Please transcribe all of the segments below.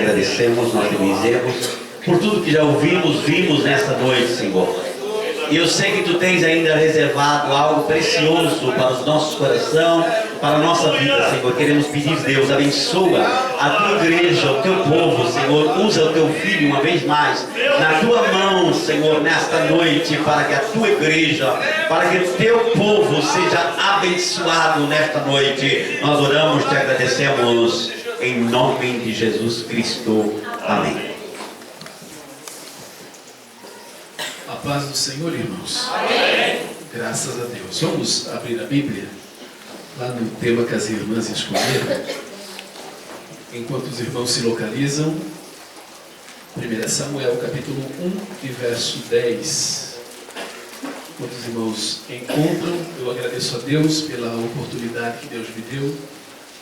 agradecemos, nós te bendizemos por tudo que já ouvimos, vimos nesta noite, Senhor. E eu sei que Tu tens ainda reservado algo precioso para os nossos corações, para a nossa vida, Senhor. Queremos pedir, Deus, abençoa a Tua igreja, o Teu povo, Senhor. Usa o Teu Filho uma vez mais na Tua mão, Senhor, nesta noite, para que a Tua igreja, para que o Teu povo seja abençoado nesta noite. Nós oramos, Te agradecemos, em nome de Jesus Cristo. Amém. A paz do Senhor, irmãos. Amém. Graças a Deus. Vamos abrir a Bíblia, lá no tema que as irmãs escolheram. Enquanto os irmãos se localizam, 1 Samuel, capítulo 1, e verso 10. Enquanto os irmãos encontram, eu agradeço a Deus pela oportunidade que Deus me deu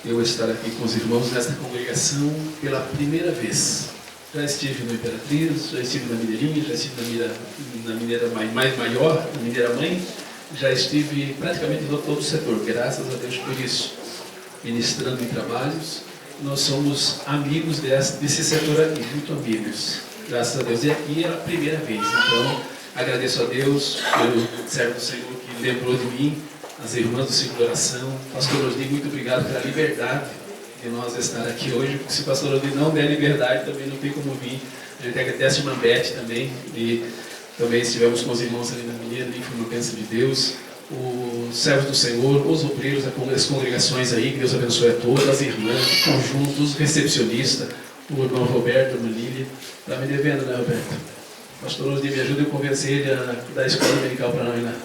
de eu estar aqui com os irmãos nesta congregação pela primeira vez. Já estive no Imperatriz, já estive na Mineirinha, já estive na Mineira mais maior, na Mineira Mãe, já estive praticamente em todo o setor, graças a Deus por isso, ministrando em trabalhos. Nós somos amigos desse setor aqui, muito amigos, graças a Deus. E aqui é a primeira vez, então agradeço a Deus pelo servo do Senhor que lembrou de mim, as irmãs do Ciclo de Oração. Pastor Osni, muito obrigado pela liberdade de nós estar aqui hoje, porque se o pastor Osni não der liberdade, também não tem como vir. A gente agradece a Mambete também, e também estivemos com os irmãos ali na Mineira, ali foi uma bênção de Deus. Os servos do Senhor, os obreiros, as congregações aí, que Deus abençoe a todas, as irmãs, os conjuntos, recepcionista, o irmão Roberto, a irmã Lília. Está me devendo, né, Roberto? O pastor Osni me ajuda a convencer ele a dar a escola dominical para nós, né?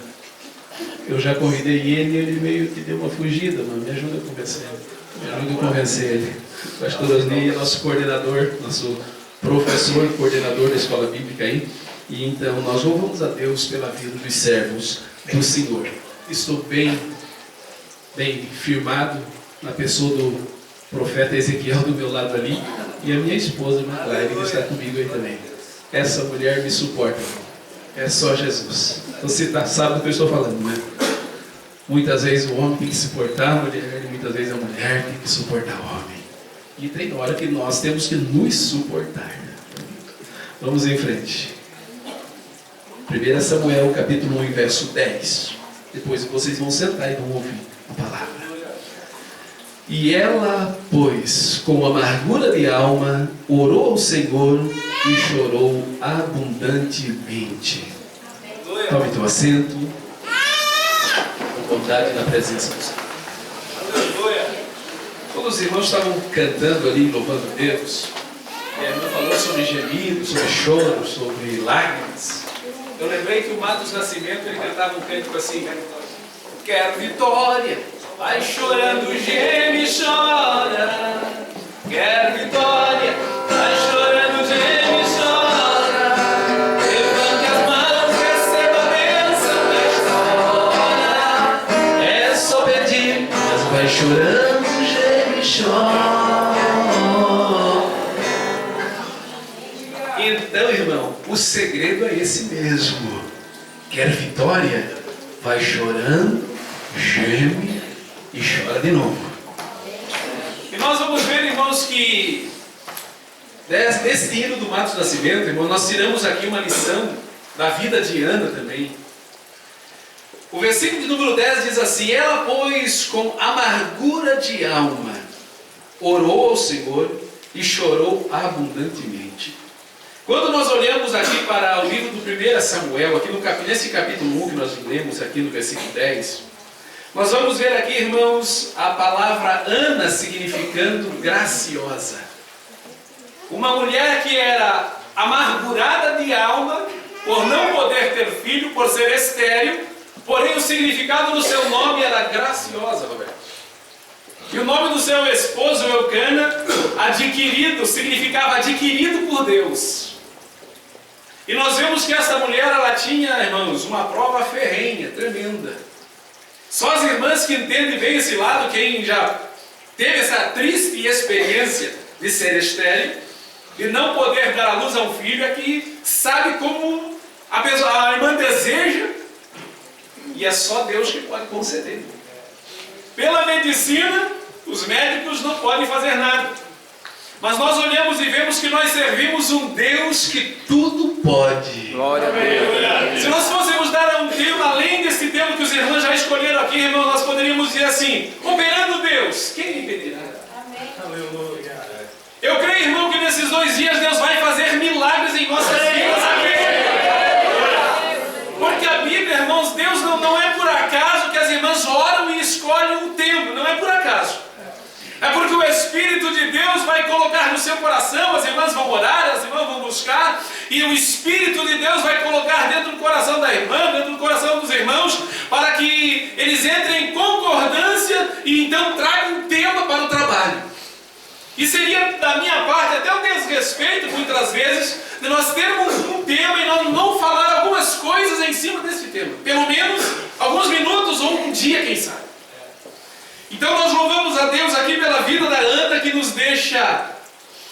Eu já convidei ele e ele meio que deu uma fugida, mas me ajuda a convencer ele. Me ajuda a convencer ele. O pastor Osni é nosso coordenador, nosso professor, coordenador da escola bíblica aí. E então nós louvamos a Deus pela vida dos servos do Senhor. Estou bem firmado na pessoa do profeta Ezequiel do meu lado ali, e a minha esposa, Maclaire, que está comigo aí também. Essa mulher me suporta. É só Jesus. Você sabe do que eu estou falando, né? Muitas vezes o homem tem que suportar a mulher, e muitas vezes a mulher tem que suportar o homem. E tem hora que nós temos que nos suportar. Vamos em frente. 1 Samuel, capítulo 1, verso 10. Depois vocês vão sentar e vão ouvir a palavra. E ela, pois, com amargura de alma, orou ao Senhor e chorou abundantemente. Tome teu assento, com vontade na presença do Senhor. Quando os irmãos estavam cantando ali, louvando a Deus, e a irmã falou sobre gemido, sobre choro, sobre lágrimas, eu lembrei que o Matos Nascimento, ele cantava um cântico assim: quero vitória, vai chorando, geme e chora. Quero vitória, vai chorando, geme e chora. Levante as mãos, receba a bênção desta hora. É só pedir, mas vai chorando, geme e chora. Então, irmão, o segredo é esse mesmo. Quer vitória? Vai chorando, geme e chora de novo. E nós vamos ver, irmãos, que desse hino do Matos Nascimento, irmão, nós tiramos aqui uma lição da vida de Ana também. O versículo de número 10 diz assim: ela, pois, com amargura de alma, orou ao Senhor e chorou abundantemente. Quando nós olhamos aqui para o livro do 1 Samuel, aqui nesse capítulo 1 que nós lemos aqui no versículo 10, nós vamos ver aqui, irmãos, a palavra Ana significando graciosa. Uma mulher que era amargurada de alma por não poder ter filho, por ser estéril, porém o significado do seu nome era graciosa, Roberto. E o nome do seu esposo, Eucana, adquirido, significava adquirido por Deus. E nós vemos que essa mulher, ela tinha, irmãos, uma prova ferrenha, tremenda. Só as irmãs que entendem bem esse lado, quem já teve essa triste experiência de ser estéril, de não poder dar à luz a um filho, é que sabe como a irmã deseja, e é só Deus que pode conceder. Pela medicina, os médicos não podem fazer nada. Mas nós olhamos e vemos que nós servimos um Deus que tudo pode. Glória a Deus. Se nós fôssemos dar um tema, além desse tema que os irmãos já escolheram aqui, irmão, nós poderíamos dizer assim: operando Deus, quem lhe impedirá? Amém. Aleluia. Eu creio, irmão, que nesses 2 dias Deus vai fazer milagres em nossas vidas aqui. Porque a Bíblia, irmãos, Deus não é por acaso que as irmãs oram e escolhem um tempo, não é por acaso. É porque o Espírito de Deus vai colocar no seu coração, as irmãs vão orar, as irmãs vão buscar, e o Espírito de Deus vai colocar dentro do coração da irmã, dentro do coração dos irmãos, para que eles entrem em concordância e então tragam um tema para o trabalho. E seria da minha parte até um desrespeito, muitas vezes, de nós termos um tema e nós não falar algumas coisas em cima desse tema. Pelo menos alguns minutos ou um dia, quem sabe. Então nós louvamos a Deus aqui pela vida da Ana, que nos deixa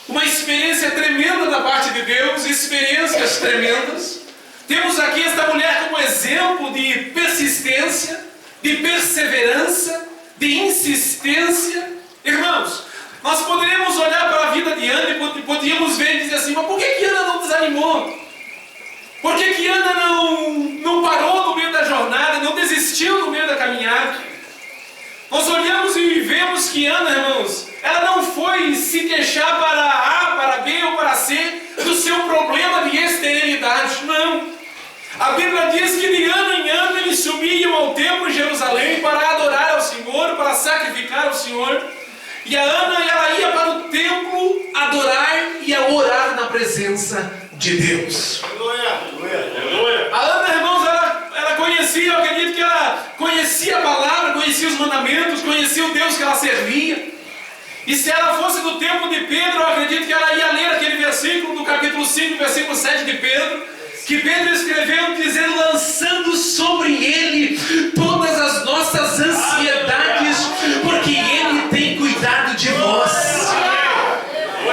uma experiência tremenda da parte de Deus, experiências tremendas. Temos aqui esta mulher como exemplo de persistência, de perseverança, de insistência. Irmãos, nós poderíamos olhar para a vida de Ana e podíamos ver e dizer assim: mas por que Ana não desanimou? Por que Ana não parou no meio da jornada, não desistiu no meio da caminhada? Nós olhamos e vemos que Ana, irmãos, ela não foi se queixar para A, para B ou para C do seu problema de esterilidade, não. A Bíblia diz que de ano em ano eles subiam ao templo em Jerusalém para adorar ao Senhor, para sacrificar ao Senhor. E a Ana, ela ia para o templo adorar e a orar na presença de Deus. A Ana, irmãos, ela conhecia, eu acredito que ela conhecia a palavra, conhecia os mandamentos, conhecia o Deus que ela servia. E se ela fosse do tempo de Pedro, eu acredito que ela ia ler aquele versículo do capítulo 5, versículo 7 de Pedro, que Pedro escreveu dizendo: lançando sobre ele todas as nossas ansiedades, porque ele tem cuidado de vós.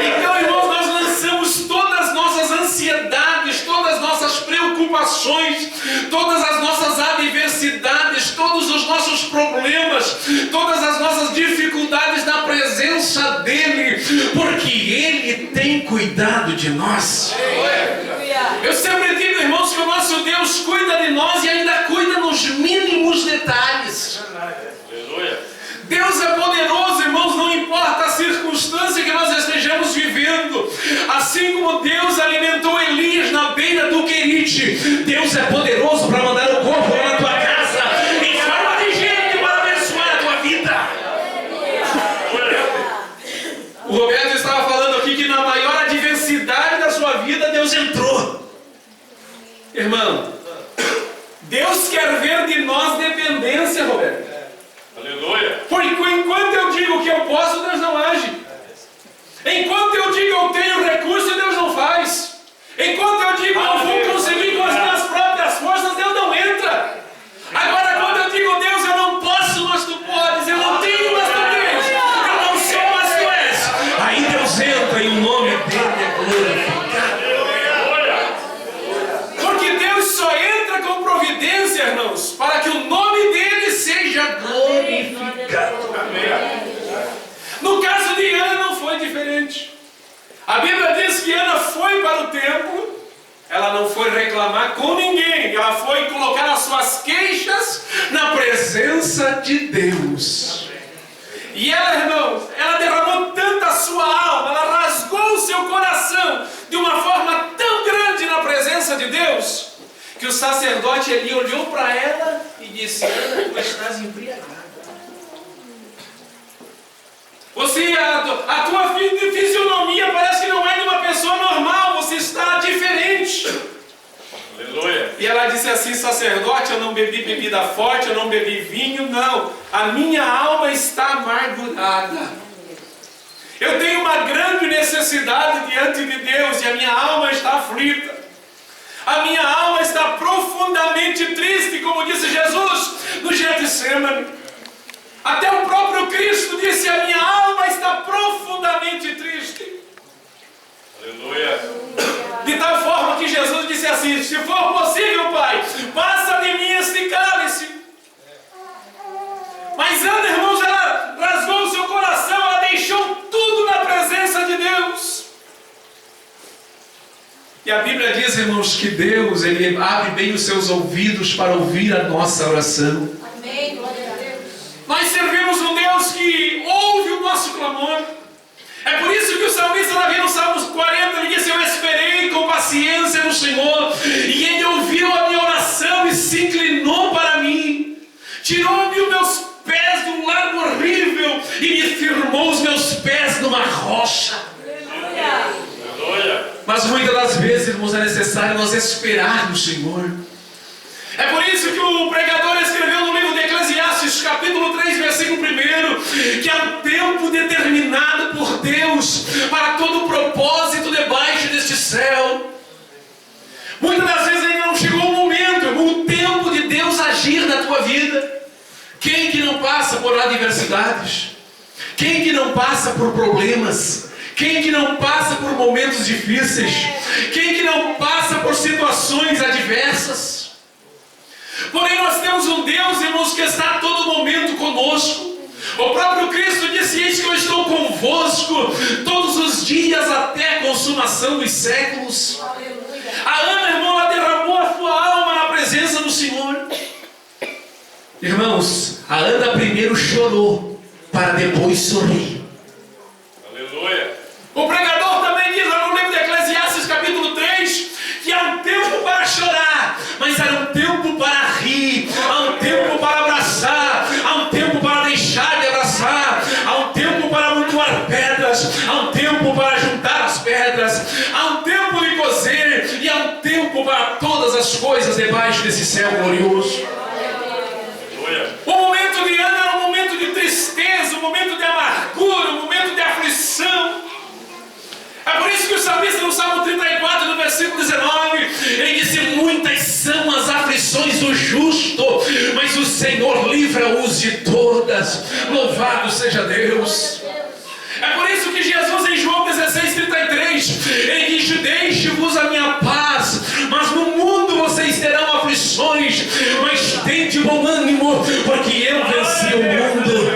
Então, irmãos, nós lançamos todas as nossas ansiedades, todas as nossas preocupações, todas as nossas adversidades, todos os nossos problemas, todas as nossas dificuldades na presença dele, porque ele tem cuidado de nós. Eu sempre digo, irmãos, que o nosso Deus cuida de nós e ainda cuida nos mínimos detalhes. Deus é poderoso, irmãos, não importa a circunstância que nós estejamos vivendo. Assim como Deus alimentou Elias na beira do Querite, Deus é poderoso para mandar o corpo lá na tua casa em forma de gente para abençoar a tua vida. O Roberto estava falando aqui que na maior adversidade da sua vida Deus entrou. Irmão, Deus quer ver de nós dependência, Roberto. Aleluia. Porque enquanto eu digo que eu posso, Deus não age. Enquanto eu digo eu tenho recurso, Deus não faz. Enquanto eu digo eu vou conseguir com as minhas próprias forças, Deus não entra. Agora quando eu digo Deus, eu não posso, mas tu podes. Eu não tenho, mas tu tens. Eu não sou, mas tu és. Aí Deus entra e o nome dele é glorificado. Porque Deus só entra com providência, irmãos, para que o nome dele seja glorificado. No caso de Ana não foi diferente. A Bíblia diz que Ana foi para o templo, ela não foi reclamar com ninguém, ela foi colocar as suas queixas na presença de Deus. E ela, irmãos, ela derramou tanto a sua alma, ela rasgou o seu coração de uma forma tão grande na presença de Deus, que o sacerdote ali olhou para ela e disse: Ana, tu estás embriagada. A tua fisionomia parece que não é de uma pessoa normal, você está diferente. Aleluia. E ela disse assim: sacerdote, eu não bebi bebida forte, eu não bebi vinho, não. A minha alma está amargurada. Eu tenho uma grande necessidade diante de Deus e a minha alma está aflita. A minha alma está profundamente triste, como disse Jesus no Getsemane. Até o próprio Cristo disse: a minha alma está profundamente triste. Aleluia. De tal forma que Jesus disse assim: se for possível, Pai, passa de mim este cálice. Mas Ana, irmãos, ela rasgou o seu coração, ela deixou tudo na presença de Deus. E a Bíblia diz, irmãos, que Deus, Ele abre bem os seus ouvidos para ouvir a nossa oração. Amém, glória a Deus. Nós servimos um Deus que ouve o nosso clamor. É por isso que o salmista Davi no Salmos 40, ele disse: eu esperei com paciência no Senhor, e Ele ouviu a minha oração e se inclinou para mim. Tirou-me os meus pés de um lago horrível e me firmou os meus pés numa rocha. Aleluia. Mas muitas das vezes, irmãos, é necessário nós esperar no Senhor. É por isso que o pregador escreveu no livro de Eclesiastes, capítulo 3, versículo 1, que há um tempo determinado por Deus para todo o propósito debaixo deste céu. Muitas das vezes ainda não chegou o momento, o tempo de Deus agir na tua vida. Quem que não passa por adversidades? Quem que não passa por problemas? Quem que não passa por momentos difíceis? Quem que não passa por situações adversas? Porém, nós temos um Deus, irmãos, que está a todo momento conosco. O próprio Cristo disse: eis que eu estou convosco todos os dias até a consumação dos séculos. A Ana, irmão, ela derramou a sua alma na presença do Senhor. Irmãos, a Ana primeiro chorou para depois sorrir. Aleluia. O pregador também diz lá no livro de Eclesiastes, capítulo 3, que há um tempo para chorar, mas há um tempo para rir, há um tempo para abraçar, há um tempo para deixar de abraçar, há um tempo para amontoar pedras, há um tempo para juntar as pedras, há um tempo de cozer e há um tempo para todas as coisas debaixo desse céu glorioso. Aleluia. O momento de Ana era um momento de tristeza, um momento de amargura, um momento de aflição. É por isso que o salmista no Salmo 34, no versículo 19, ele disse: muitas são as aflições do justo, mas o Senhor livra-os de todas. Louvado seja Deus. É por isso que Jesus em João 16:33, ele diz: deixe-vos a minha paz, mas no mundo vocês terão aflições, mas tende bom ânimo, porque eu venci o mundo.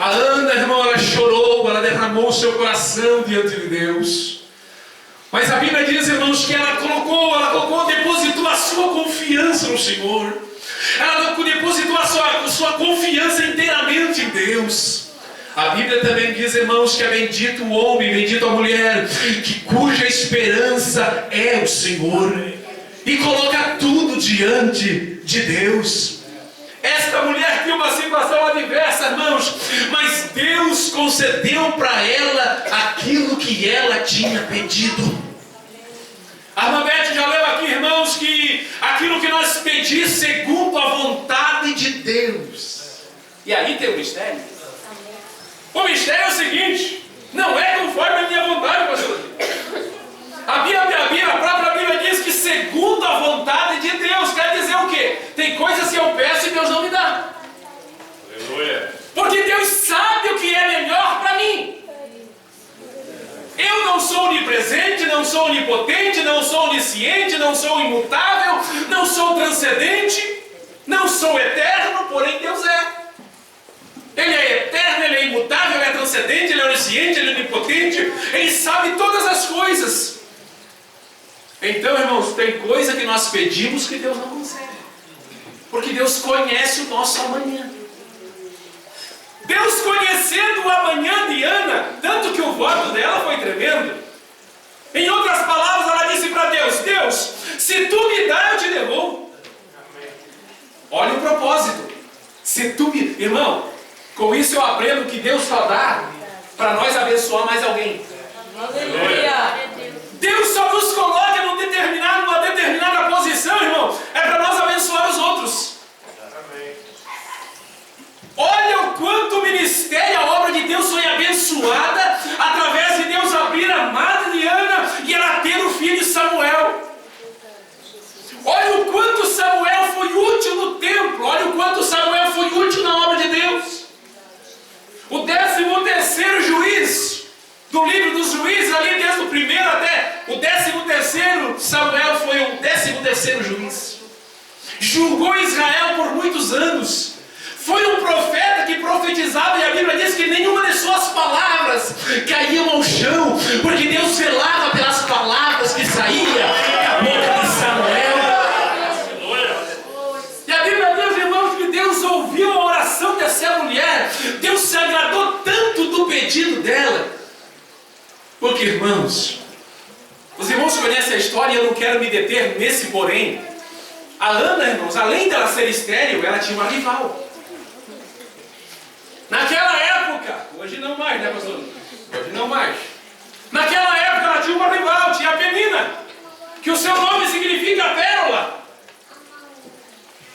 A Ana, irmão, ela chorou, ela derramou o seu coração diante de Deus. Mas a Bíblia diz, irmãos, que ela depositou a sua confiança no Senhor. Ela depositou a sua confiança inteiramente em Deus. A Bíblia também diz, irmãos, que é bendito o homem, bendito a mulher, cuja esperança é o Senhor, e coloca tudo diante de Deus. Esta mulher tinha uma situação adversa, irmãos, mas Deus concedeu para ela aquilo que ela tinha pedido. A irmã Beth já leu aqui, irmãos, que aquilo que nós pedimos segundo a vontade de Deus. E aí tem o mistério. O mistério é o seguinte: não é conforme a minha vontade, pastor. A própria Bíblia diz que segundo a vontade de Deus. Quer dizer o quê? Tem coisas que eu peço e Deus não me dá. Aleluia. Porque Deus sabe o que é melhor para mim. Eu não sou onipresente, não sou onipotente, não sou onisciente, não sou imutável, não sou transcendente, não sou eterno, porém Deus é. Ele é eterno, Ele é imutável, Ele é transcendente, Ele é onisciente, Ele é onipotente, Ele sabe todas as coisas. Então, irmãos, tem coisa que nós pedimos que Deus não concede, porque Deus conhece o nosso amanhã. Deus conhecendo o amanhã de Ana, tanto que o voto dela foi tremendo. Em outras palavras, ela disse para Deus: Deus, se tu me dá, eu te devolvo. Olha o propósito. Se tu me... Irmão, com isso eu aprendo que Deus só dá para nós abençoar mais alguém. Aleluia. Deus só nos coloca numa determinada posição, irmão, é para nós abençoar os outros. Olha o quanto o ministério, a obra de Deus foi abençoada através de Deus abrir a madre de Ana e ela ter o filho Samuel. Olha o quanto Samuel foi útil no templo. Olha o quanto Samuel foi útil na obra de Deus. O 13º juiz do livro dos juízes, ali desde o primeiro até o 13º, Samuel foi o 13º juiz. Julgou Israel por muitos anos. Foi um profeta que profetizava, e a Bíblia diz que nenhuma de suas palavras caíam ao chão, porque Deus velava pelas pedido dela. Porque, irmãos, os irmãos conhecem a história e eu não quero me deter nesse porém. A Ana, irmãos, além dela ser estéril, ela tinha uma rival. Naquela época, hoje não mais, né, pastor? Hoje não mais. Naquela época ela tinha uma rival, tinha a Penina, que o seu nome significa pérola.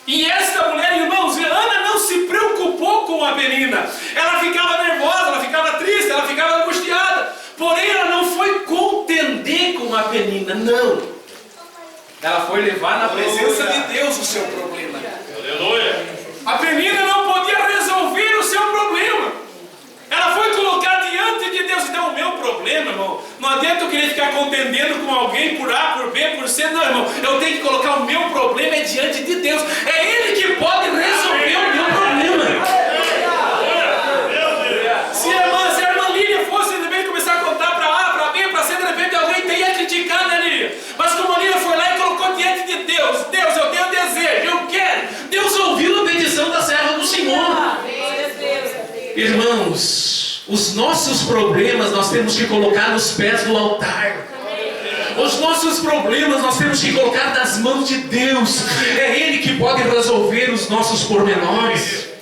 E esta mulher, irmãos, Ana não se preocupou com a Penina. Ela ficava nervosa, ela ficava triste, ela ficava angustiada. Porém, ela não foi contender com a Penina, não. Ela foi levar na presença de Deus o seu problema. Aleluia. A Penina não podia resolver o seu problema. Ela foi colocar diante de Deus. Então, o meu problema, irmão, não adianta eu querer ficar contendendo com alguém por A, por B, por C. Não, irmão, eu tenho que colocar o meu problema diante de Deus. É Ele que pode resolver o meu problema. Se a irmã Lília fosse de repente começar a contar para A, para B, para C, de repente alguém teria que criticar, né, Lília? Mas como a Lília foi lá e colocou diante de Deus, Deus, eu tenho desejo, eu quero. Deus ouviu a petição da serva do Senhor. Irmãos, os nossos problemas nós temos que colocar nos pés do altar. Os nossos problemas nós temos que colocar nas mãos de Deus. É Ele que pode resolver os nossos pormenores.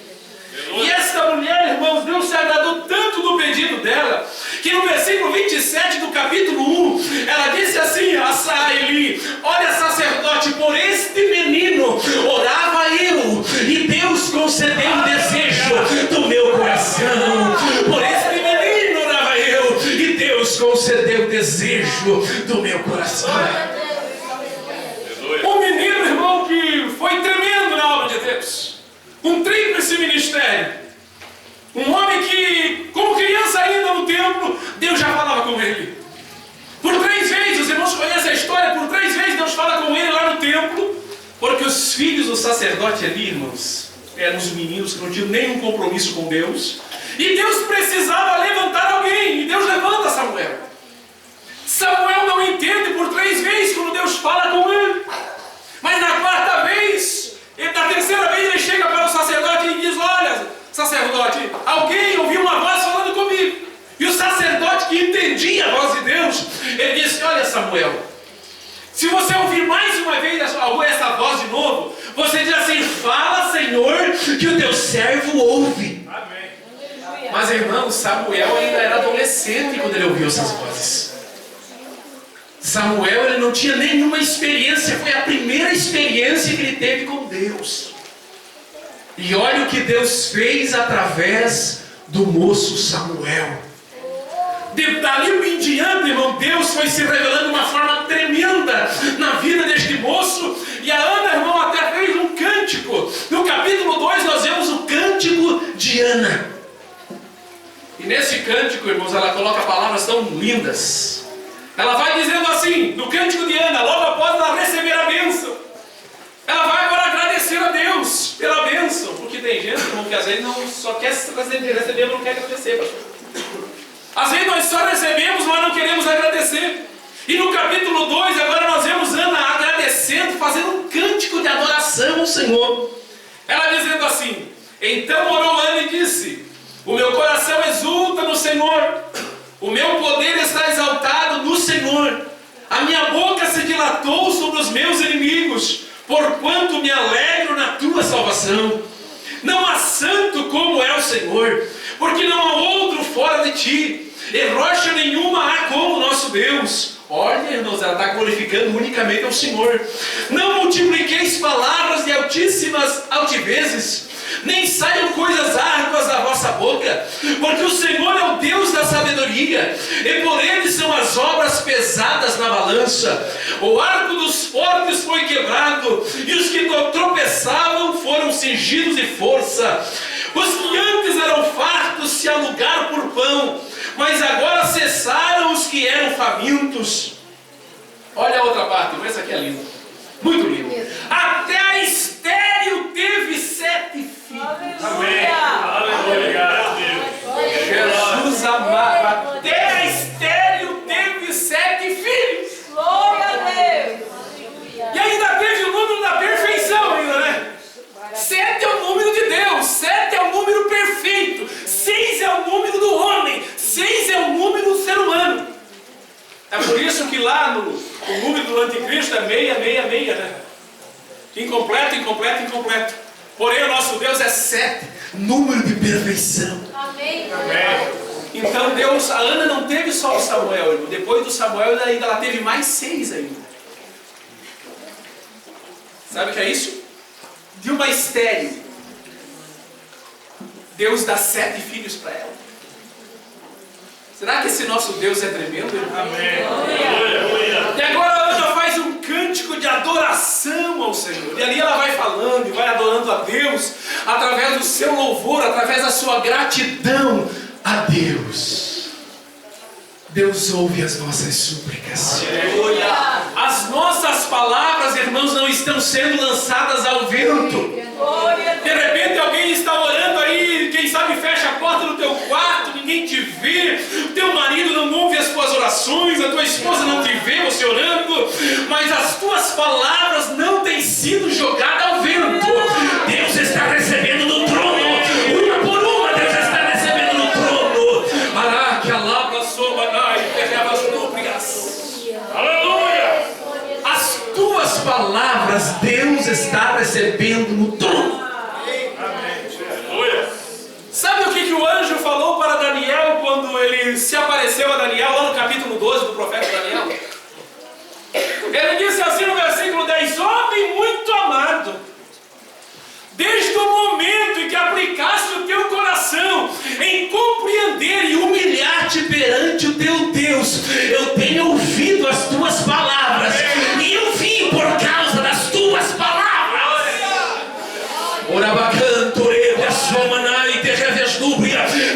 E esta mulher, irmãos, Deus se agradou tanto do pedido dela, que no versículo 27 do capítulo 1, ela disse assim a Eli: olha, sacerdote, por este menino orava eu, e Deus concedeu o desejo do meu coração. Por este menino orava eu, e Deus concedeu o desejo do meu coração. Um menino, irmão, que foi tremendo na obra de Deus. Um tríplice ministério. Um homem que, como criança ainda no templo, Deus já falava com ele. Por 3 vezes, os irmãos conhecem a história, por 3 vezes Deus fala com ele lá no templo, porque os filhos do sacerdote ali, irmãos, eram os meninos que não tinham nenhum compromisso com Deus. E Deus precisava levantar alguém, e Deus levanta Samuel. Samuel não entende por 3 vezes quando Deus fala com ele. Mas na 4ª vez, na 3ª vez ele chega para o sacerdote e diz: olha, sacerdote, alguém ouviu uma voz falando comigo. E o sacerdote, que entendia a voz de Deus, ele disse: olha, Samuel, se você ouvir mais uma vez essa voz de novo, você diz assim: fala, Senhor, que o teu servo ouve. Amém. Mas, irmão, Samuel ainda era adolescente quando ele ouviu essas vozes. Samuel, ele não tinha nenhuma experiência, foi a primeira experiência que ele teve com Deus. E olha o que Deus fez através do moço Samuel. Dali em diante, irmão, Deus foi se revelando de uma forma tremenda na vida deste moço. E a Ana, irmão, até fez um cântico. No capítulo 2 nós vemos o cântico de Ana. E nesse cântico, irmãos, ela coloca palavras tão lindas. Ela vai dizendo assim, no cântico de Ana, logo após ela receber a bênção, ela vai agora agradecer a Deus pela bênção. Porque tem gente, irmão, que às vezes não só quer receber, mas não quer agradecer, pastor. Às vezes nós só recebemos, mas não queremos agradecer. E no capítulo 2, agora nós vemos Ana agradecendo, fazendo um cântico de adoração ao Senhor. Ela dizendo assim: então orou Ana e disse: o meu coração exulta no Senhor, o meu poder está exaltado no Senhor. A minha boca se dilatou sobre os meus inimigos, porquanto me alegro na tua salvação. Não há santo como é o Senhor, porque não há outro fora de ti, e rocha nenhuma há como o nosso Deus. Olha, irmãos, ela está glorificando unicamente ao Senhor. Não multipliqueis palavras de altíssimas altivezes, nem saiam coisas árduas da vossa boca, porque o Senhor é o Deus da sabedoria, e por ele são as obras pesadas na balança. O arco dos fortes foi quebrado, e os que tropeçavam foram cingidos de força. Os que antes eram fartos se alugaram por pão, mas agora cessaram os que eram famintos. Olha a outra parte, mas essa aqui é linda, muito linda. Até a estéril teve 7 filhos. Amém. Aleluia. Jesus amado. Até a estéril teve 7 filhos. Glória a Deus. E ainda teve o número da perfeição ainda, né? 7 é o número de Deus, 7 é o número perfeito, 6 é o número do homem, isso que lá o número do anticristo é 666, né? Incompleto, incompleto, incompleto. Porém o nosso Deus é 7, número de perfeição. Amém. Então Deus, a Ana não teve só o Samuel, irmão. Depois do Samuel ainda ela teve mais 6 ainda. Sabe o que é isso? De uma estéril, Deus dá 7 filhos para ela. Será que esse nosso Deus é tremendo, irmão? Amém. E agora a Ana faz um cântico de adoração ao Senhor. E ali ela vai falando e vai adorando a Deus através do seu louvor, através da sua gratidão a Deus. Deus ouve as nossas súplicas. Aleluia. As nossas palavras, irmãos, não estão sendo lançadas ao vento. Glória a De Deus. repente alguém está orando aí, quem sabe fecha a porta do teu quarto, ninguém te vê, o teu marido não ouve as tuas orações, a tua esposa não te vê você orando, mas as tuas palavras não têm sido jogadas ao vento. Deus está recebendo no trono, uma por uma Deus está recebendo no trono. Aleluia. As tuas palavras Deus está recebendo no trono. Aleluia. Sabe o que o anjo falou para Daniel quando ele se apareceu a Daniel, lá no capítulo 12 do profeta Daniel? Ele disse assim no versículo 10: homem muito amado, desde o momento em que aplicaste o teu coração em compreender e humilhar-te perante o teu Deus, eu tenho ouvido as tuas palavras e eu vim por causa das tuas palavras.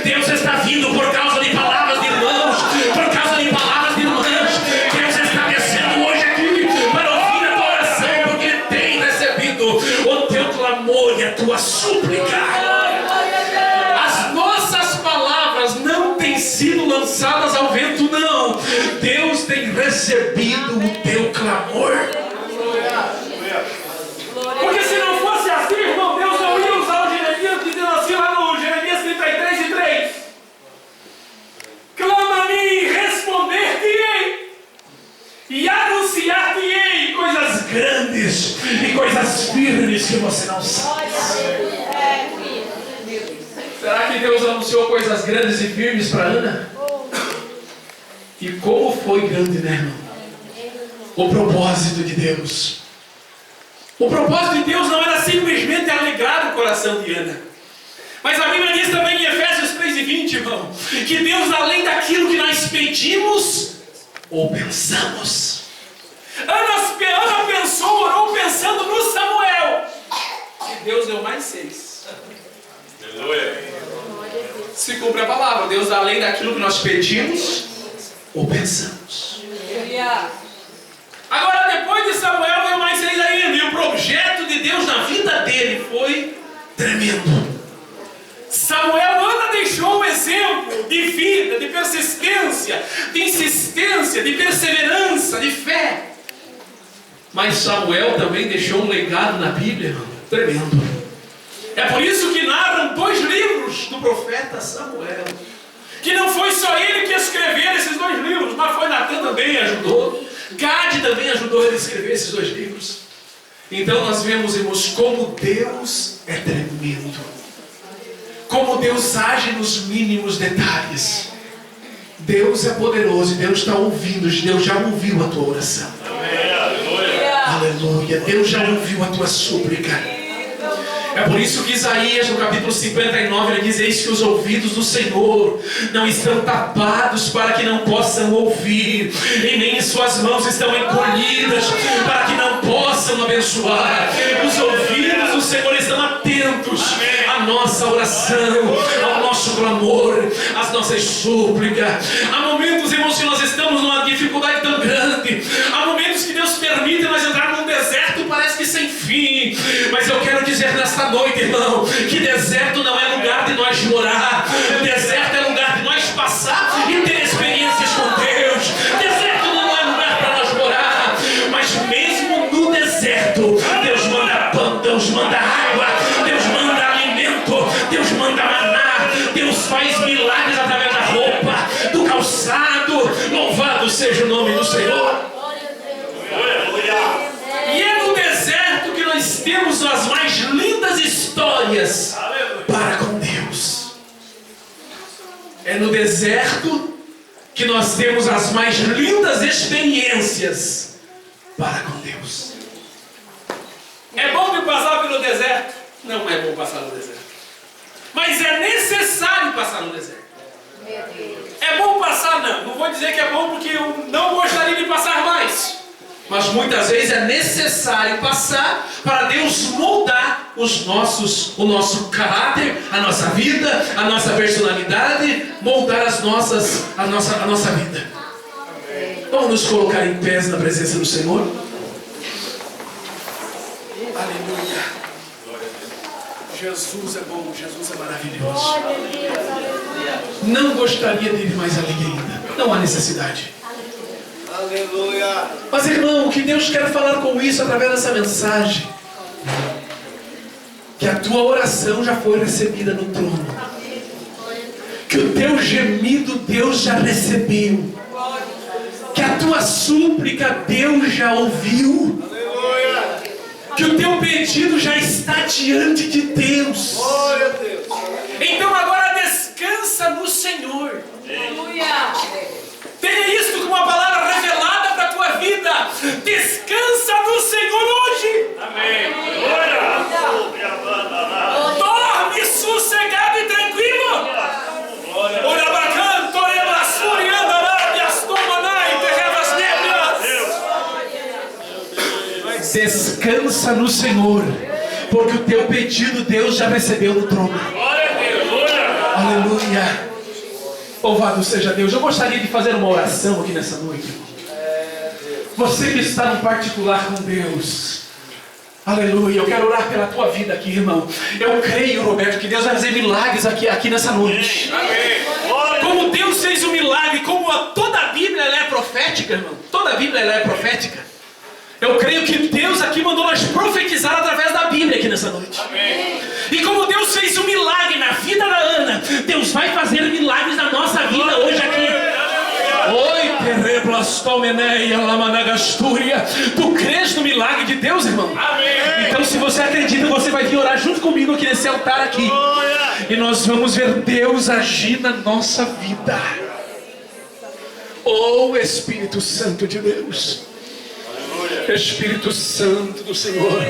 Deus está vindo por causa de palavras de irmãos, por causa de palavras de irmãs. Deus está descendo hoje aqui para ouvir a tua oração, porque tem recebido o teu clamor e a tua súplica. As nossas palavras não têm sido lançadas ao vento, não. Deus tem recebido o teu clamor. Porque se não fosse assim, irmão, Deus não ia usar o Jeremias dizendo assim lá no Jeremias 33:3. Clama a mim e responder-te-ei, e anunciar-te-ei coisas grandes e coisas firmes que você não sabe. Será que Deus anunciou coisas grandes e firmes para Ana? E como foi grande, né, irmão? O propósito de Deus. O propósito de Deus não era simplesmente alegrar o coração de Ana. Mas a Bíblia diz também em Efésios 3:20, irmão, que Deus, além daquilo que nós pedimos ou pensamos. Ana pensou, orou pensando no Samuel. E Deus deu mais 6. Aleluia. Se cumpre a palavra. Deus, além daquilo que nós pedimos ou pensamos. Agora, depois de Samuel, veio mais 6 ainda. E o projeto de Deus na vida dele foi tremendo. Ana deixou um exemplo de vida, de persistência, de insistência, de perseverança, de fé. Mas Samuel também deixou um legado na Bíblia, irmão, tremendo. É por isso que narram 2 livros do profeta Samuel. Que não foi só ele que escreveu esses 2 livros, mas foi Natan também ajudou. Gade também ajudou ele a escrever esses 2 livros. Então nós vemos, irmãos, como Deus é tremendo. Como Deus age nos mínimos detalhes. Deus é poderoso e Deus está ouvindo. Deus já ouviu a tua oração. Aleluia. Deus já ouviu a tua súplica. É por isso que Isaías, no capítulo 59, ele diz: eis que os ouvidos do Senhor não estão tapados para que não possam ouvir, e nem suas mãos estão encolhidas para que não possam abençoar. Os ouvidos do Senhor estão atentos à nossa oração, ao nosso clamor, às nossas súplicas. Há momentos, irmãos, que nós estamos numa dificuldade tão grande. Há momentos que Deus permite nós entrar num deserto, parece que sem fim. Mas eu quero dizer nesta noite, irmão, que deserto não é lugar de nós morar. Deserto é lugar de nós passar e ter experiências com Deus. Deserto não é lugar para nós morar. Mas mesmo no deserto, Deus manda pão, Deus manda água, Deus manda alimento, Deus manda maná. Deus faz milagres através da roupa, do calçado. Louvado Louvado seja o nome do Senhor. E é no deserto que nós temos as mais lindas histórias para com Deus. É no deserto que nós temos as mais lindas experiências para com Deus. É bom que passar pelo deserto? Não é bom passar no deserto. Mas é necessário passar no deserto. É bom passar? Não vou dizer que é bom porque eu não gostaria de passar mais. Mas muitas vezes é necessário passar para Deus moldar o nosso caráter, a nossa vida, a nossa personalidade, moldar a nossa vida. Vamos nos colocar em pés na presença do Senhor. Aleluia. Jesus é bom, Jesus é maravilhoso. Não gostaria de ir mais ali ainda. Não há necessidade. Aleluia. Mas, irmão, o que Deus quer falar com isso através dessa mensagem? Que a tua oração já foi recebida no trono. Que o teu gemido Deus já recebeu. Que a tua súplica Deus já ouviu. Aleluia. Que o teu pedido já está diante de Deus. Glória a Deus. Então agora descansa no Senhor. Aleluia. Tenha isto como uma palavra revelada para a tua vida. Descansa no Senhor hoje. Amém. Dorme sossegado e tranquilo. Descansa no Senhor, porque o teu pedido Deus já recebeu no trono. Glória a Deus. Glória. Aleluia. Louvado seja Deus. Eu gostaria de fazer uma oração aqui nessa noite. Você que está no particular com Deus. Aleluia. Eu quero orar pela tua vida aqui, irmão. Eu creio, Roberto, que Deus vai fazer milagres aqui nessa noite. Amém. Como Deus fez um milagre, como toda a Bíblia ela é profética, irmão. Toda a Bíblia ela é profética. Eu creio que Deus aqui mandou nós profetizar através da Bíblia aqui nessa noite. Amém. E como Deus fez um milagre na vida da Ana, Deus vai fazer milagres na nossa vida hoje aqui. Oi, tereblastomeneia, lamanagastúria. Tu crês no milagre de Deus, irmão? Amém. Então, se você acredita, você vai vir orar junto comigo aqui nesse altar aqui. E nós vamos ver Deus agir na nossa vida. Oh, Espírito Santo de Deus. Espírito Santo do Senhor.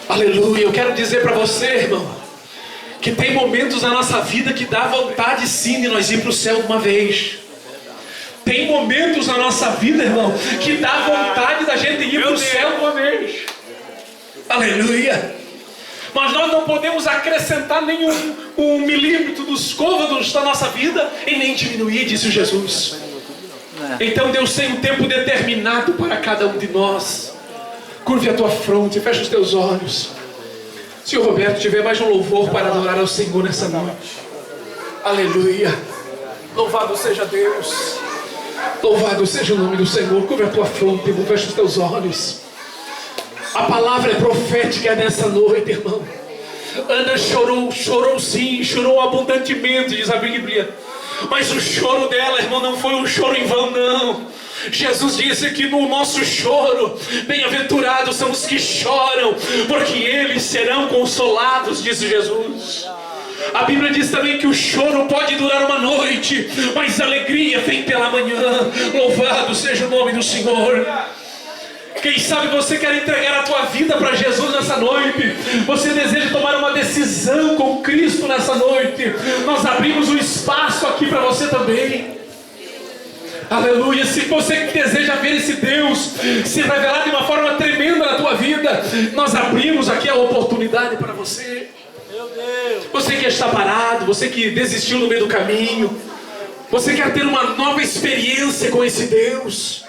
Aleluia. Eu quero dizer para você, irmão, que tem momentos na nossa vida que dá vontade sim de nós ir para o céu de uma vez. Tem momentos na nossa vida, irmão, que dá vontade da gente ir para o céu de uma vez. Aleluia. Mas nós não podemos acrescentar nenhum milímetro dos côvados da nossa vida e nem diminuir, disse Jesus. Então Deus tem um tempo determinado para cada um de nós. Curve a tua fronte, fecha os teus olhos. Se o Roberto tiver mais um louvor para adorar ao Senhor nessa noite. Aleluia. Louvado seja Deus. Louvado seja o nome do Senhor. Curve a tua fronte, irmão, fecha os teus olhos. A palavra é profética nessa noite, irmão. Ana chorou sim, chorou abundantemente, diz a Bíblia. Mas o choro dela, irmão, não foi um choro em vão, não. Jesus disse que no nosso choro, bem-aventurados são os que choram, porque eles serão consolados, disse Jesus. A Bíblia diz também que o choro pode durar uma noite, mas a alegria vem pela manhã. Louvado seja o nome do Senhor. Quem sabe você quer entregar a tua vida para Jesus nessa noite. Você deseja tomar uma decisão com Cristo nessa noite. Nós abrimos um espaço aqui para você também. Aleluia. Se você deseja ver esse Deus se revelar de uma forma tremenda na tua vida, nós abrimos aqui a oportunidade para você. Você que está parado, você que desistiu no meio do caminho, você quer ter uma nova experiência com esse Deus,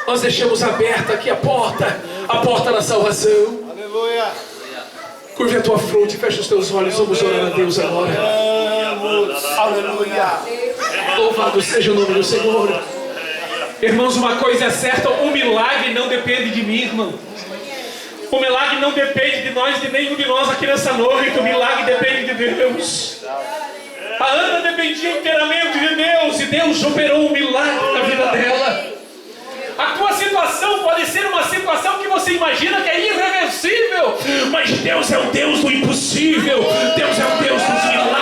nós deixamos aberta aqui a porta da salvação. Aleluia. Curve a tua fronte, fecha os teus olhos, vamos orar a Deus agora. Aleluia. Louvado seja o nome do Senhor. Irmãos, uma coisa é certa, o milagre não depende de mim, irmão. O milagre não depende de nós, de nenhum de nós aqui nessa noite. O milagre depende de Deus. A Ana dependia inteiramente de Deus e Deus operou um milagre na vida dela. A tua situação pode ser uma situação que você imagina que é irreversível, mas Deus é o Deus do impossível. Deus é o Deus dos milagres.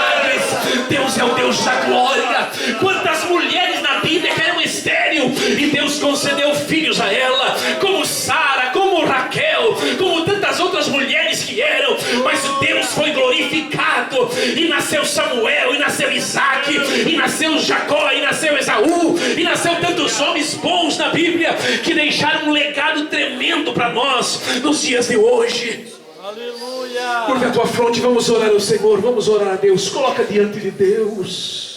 Deus é o Deus da glória. Quantas mulheres na Bíblia que eram estéril e Deus concedeu filhos a ela, como Sara, como Raquel, como tantas outras mulheres que eram, mas Deus foi glorificado e nasceu Samuel, e nasceu Isaac, e nasceu Jacó, e nasceu Esaú, e nasceu tantos homens bons na Bíblia que deixaram um legado tremendo para nós nos dias de hoje. Aleluia. Curva a tua fronte, vamos orar ao Senhor, vamos orar a Deus, coloca diante de Deus.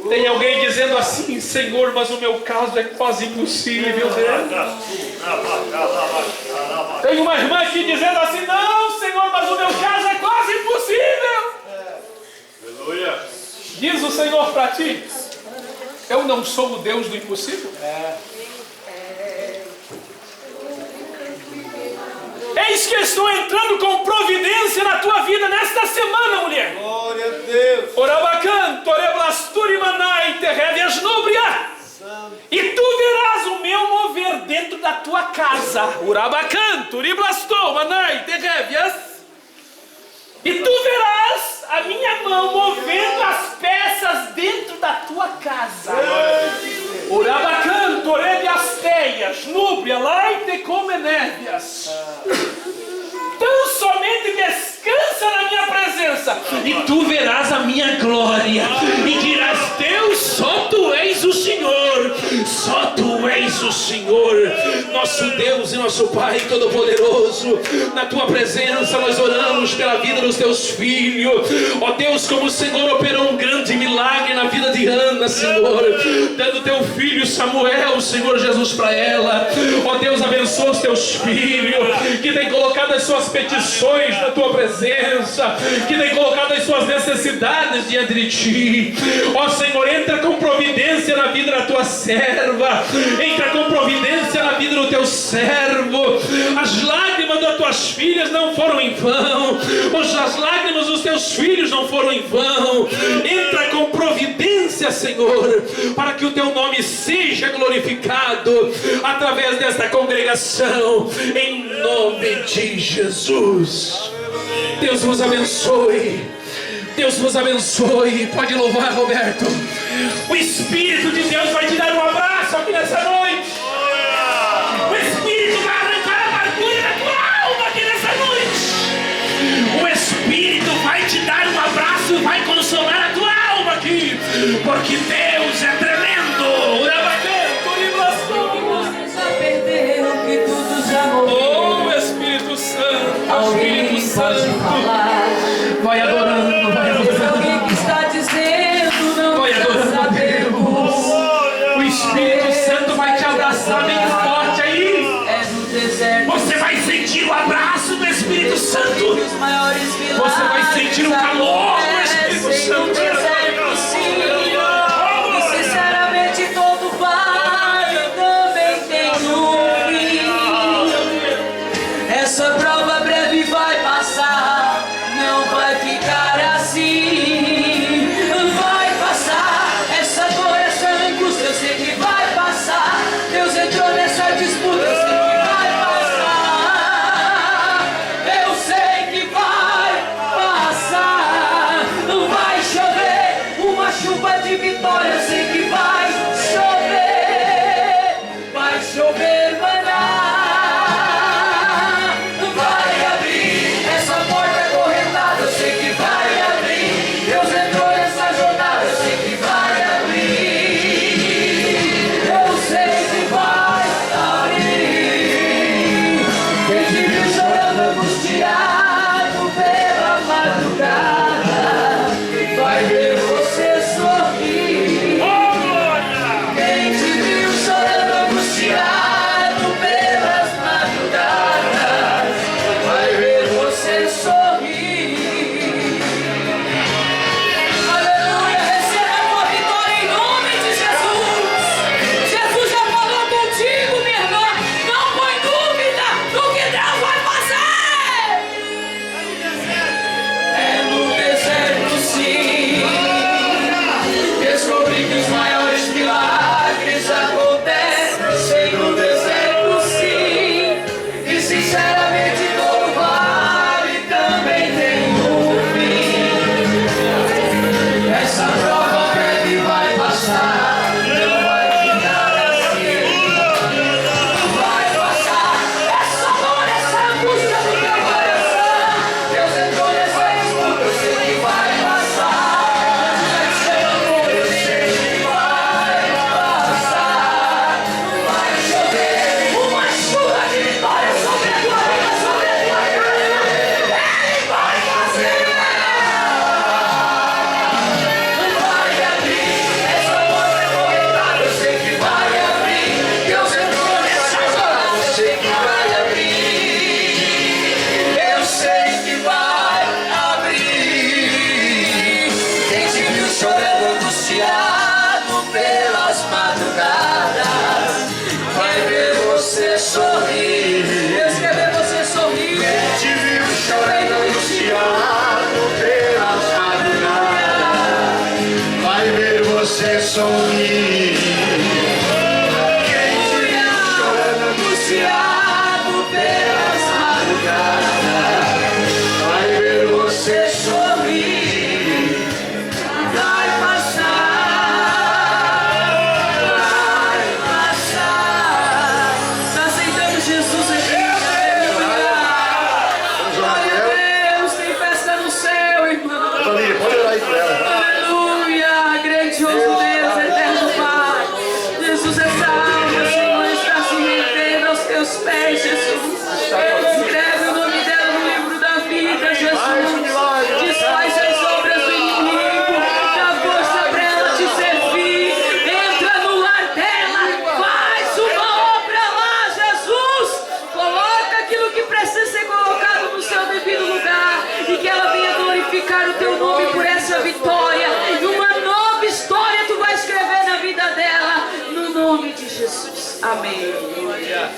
Tem alguém dizendo assim: Senhor, mas o meu caso é quase impossível, Deus. Tem uma irmã aqui dizendo assim: não, Senhor, mas o meu caso é quase impossível. Aleluia. Diz o Senhor para ti: eu não sou o Deus do impossível? Eis que estou entrando com providência na tua vida nesta semana, mulher. Glória a Deus. Orabacan, toreblasturi manai, terrevias núbria. E tu verás o meu mover dentro da tua casa. Urabacan, turiblastou, manai, terrevias. E tu verás a minha mão movendo as peças dentro da tua casa. Urabacan, torebiasteias, núbria, laite comenévias. Tão somente descansa na minha presença e tu verás a minha glória e dirás: Deus, só tu és o Senhor, só tu és o Senhor, nosso Deus e nosso Pai Todo-Poderoso. Na tua presença nós oramos pela vida dos teus filhos, ó Deus, como o Senhor operou um grande milagre na vida de Ana, Senhor, dando teu filho Samuel, Senhor Jesus, para ela. Ó Deus, abençoa os teus filhos que tem colocado as suas petições na tua presença, que tem colocado as suas necessidades diante de ti. Ó Senhor, entra com providência na vida da tua serva, entra com providência na vida do teu servo. As lágrimas das tuas filhas não foram em vão, as lágrimas dos teus filhos não foram em vão. Entra com providência, Senhor, para que o teu nome seja glorificado através desta congregação, em nome de Jesus. Deus vos abençoe. Deus vos abençoe. Pode louvar, Roberto. O Espírito de Deus vai te dar um abraço aqui nessa noite. O Espírito vai arrancar a amargura da tua alma aqui nessa noite. O Espírito vai te dar um abraço e vai consolar a tua alma aqui, porque Deus é tremendo. Você já perdeu, que tudo já morreu. Oh, Espírito Santo, Alguém Espírito pode Santo, falar. vai adorando, vai adorando. Alguém que está dizendo não Vai quer adorando a saber. Deus. O Espírito Santo vai te abraçar bem forte aí. É no deserto. Você vai sentir o abraço do Espírito Santo. Os maiores milagres. Você vai sentir o calor do Espírito acontecem no Santo. deserto, sim. E se você sorrir. Quem diria angustiado pelas madrugadas, vai ver você sorrir, vai passar. Nós aceitamos Jesus aqui, aleluia. Glória a Deus, tem festa no céu, irmão. Família, pode orar aí por ela. Aleluia, grandioso Deus, eterno Pai. Jesus é salvo, o Senhor está se rendendo aos teus pés, Jesus. Escreve o nome dela no livro da vida, Jesus. Desfaz as obras do inimigo, dá força para ela te servir. Entra no lar dela, faz uma obra lá, Jesus. Coloca aquilo que precisa ser colocado no seu devido lugar e que ela venha glorificar o teu nome por essa vitória. E uma nova história tu vai escrever na vida dela, no nome de Jesus. Amém. Aleluia.